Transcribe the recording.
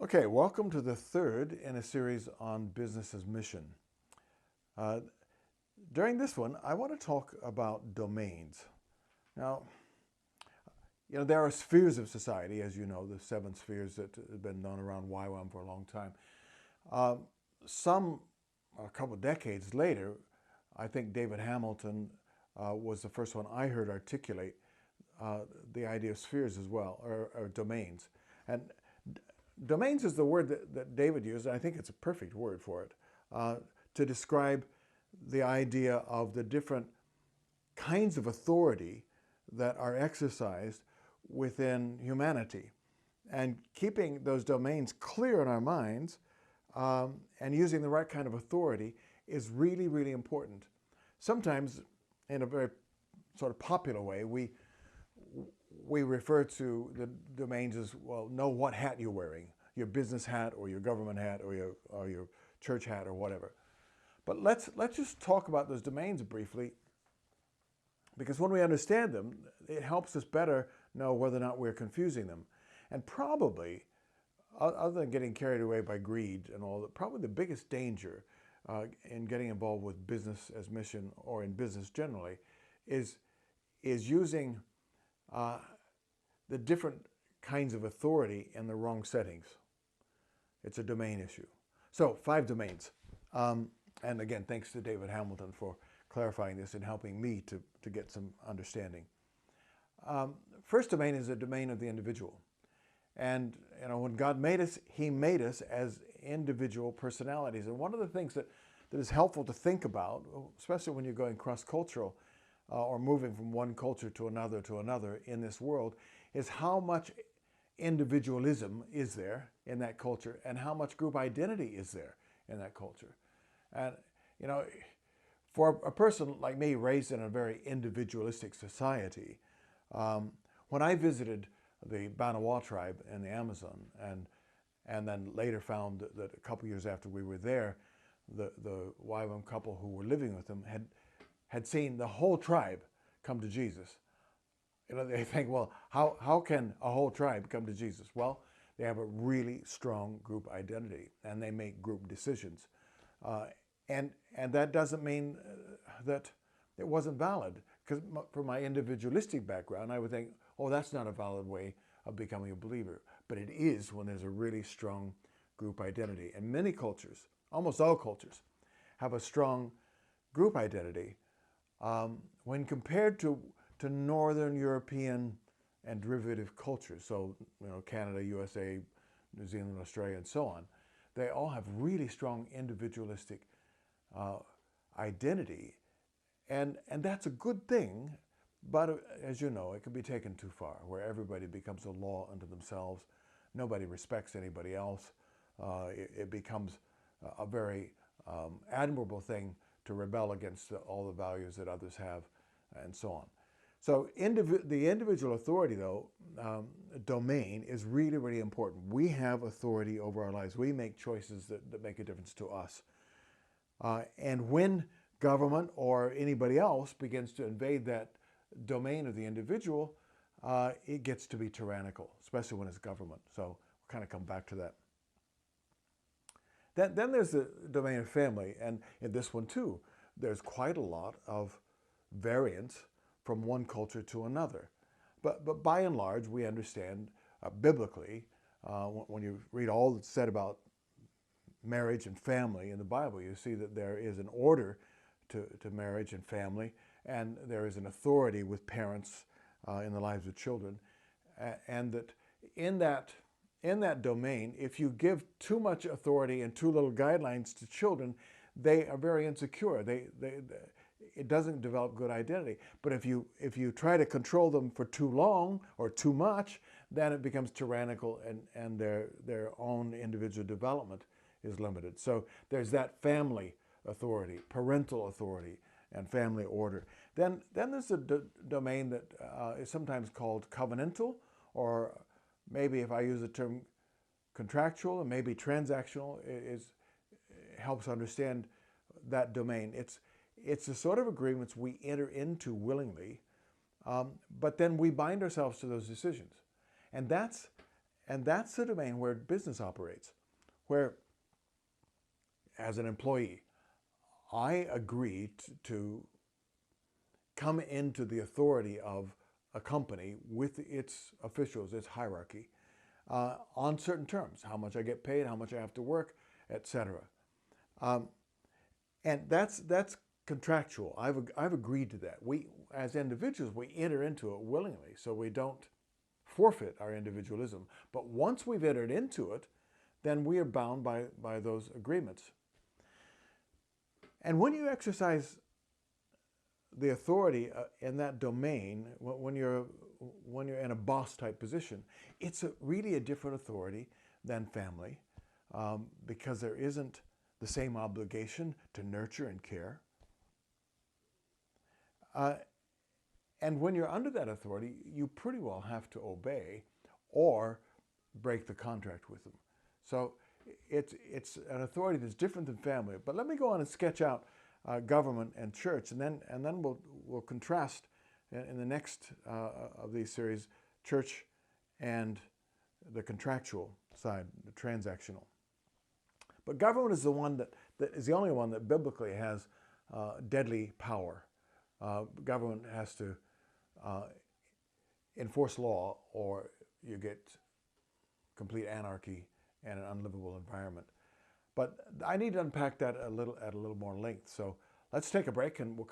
Okay, welcome to the third in a series on business as mission. Uh, During this one, I want to talk about domains. Now, there are spheres of society, as you know, the seven spheres that have been known around YWAM for a long time. Some, a couple of decades later, I think David Hamilton was the first one I heard articulate the idea of spheres as well, or domains. And domains is the word that David used, and I think it's a perfect word for it, to describe the idea of the different kinds of authority that are exercised within humanity. And keeping those domains clear in our minds and using the right kind of authority is really, really important. Sometimes, in a very sort of popular way, we refer to the domains as, well, know what hat you're wearing, your business hat or your government hat or your church hat or whatever. But let's just talk about those domains briefly, because when we understand them, it helps us better know whether or not we're confusing them. And probably, other than getting carried away by greed and all that, probably the biggest danger in getting involved with business as mission or in business generally is using the different kinds of authority in the wrong settings. It's a domain issue. So 5 domains. And again, thanks to David Hamilton for clarifying this and helping me to get some understanding. First domain is the domain of the individual. And when God made us, He made us as individual personalities. And one of the things that is helpful to think about, especially when you're going cross-cultural, or moving from one culture to another in this world, is how much individualism is there in that culture and how much group identity is there in that culture. And, for a person like me raised in a very individualistic society, when I visited the Banawa tribe in the Amazon and then later found that a couple years after we were there, the YWAM couple who were living with them had seen the whole tribe come to Jesus. They think, well, how can a whole tribe come to Jesus? Well, they have a really strong group identity and they make group decisions. And that doesn't mean that it wasn't valid, because from my individualistic background, I would think, oh, that's not a valid way of becoming a believer. But it is when there's a really strong group identity. And many cultures, almost all cultures, have a strong group identity when compared to Northern European and derivative cultures. So, Canada, USA, New Zealand, Australia, and so on. They all have really strong individualistic identity. And that's a good thing, but as you know, it can be taken too far, where everybody becomes a law unto themselves. Nobody respects anybody else. It becomes a very admirable thing to rebel against all the values that others have, and so on. So the individual authority, though, domain, is really, really important. We have authority over our lives. We make choices that make a difference to us. And when government or anybody else begins to invade that domain of the individual, it gets to be tyrannical, especially when it's government. So we'll kind of come back to that. Then there's the domain of family, and in this one too, there's quite a lot of variance from one culture to another. But by and large, we understand biblically, when you read all that's said about marriage and family in the Bible, you see that there is an order to marriage and family, and there is an authority with parents in the lives of children, and that in that domain, if you give too much authority and too little guidelines to children, they are very insecure. It doesn't develop good identity. But if you try to control them for too long or too much, then it becomes tyrannical, and their own individual development is limited. So there's that family authority, parental authority, and family order. Then there's a domain that is sometimes called covenantal, or maybe, if I use the term contractual, and maybe transactional, helps understand that domain. It's the sort of agreements we enter into willingly, but then we bind ourselves to those decisions. And that's And that's the domain where business operates, where, as an employee, I agree to come into the authority of a company with its officials, its hierarchy, on certain terms, how much I get paid, how much I have to work, etc. And that's contractual. I've agreed to that. We, as individuals, we enter into it willingly, so we don't forfeit our individualism. But once we've entered into it, then we are bound by those agreements. And when you exercise the authority in that domain, when you're in a boss type position, it's really a different authority than family, because there isn't the same obligation to nurture and care. And when you're under that authority, you pretty well have to obey or break the contract with them. So it's an authority that's different than family. But let me go on and sketch out government and church, and then we'll contrast in the next of these series, church and the contractual side, the transactional. But government is the one that is the only one that biblically has deadly power. Government has to enforce law, or you get complete anarchy and an unlivable environment. But I need to unpack that at a little more length. So let's take a break, and we'll come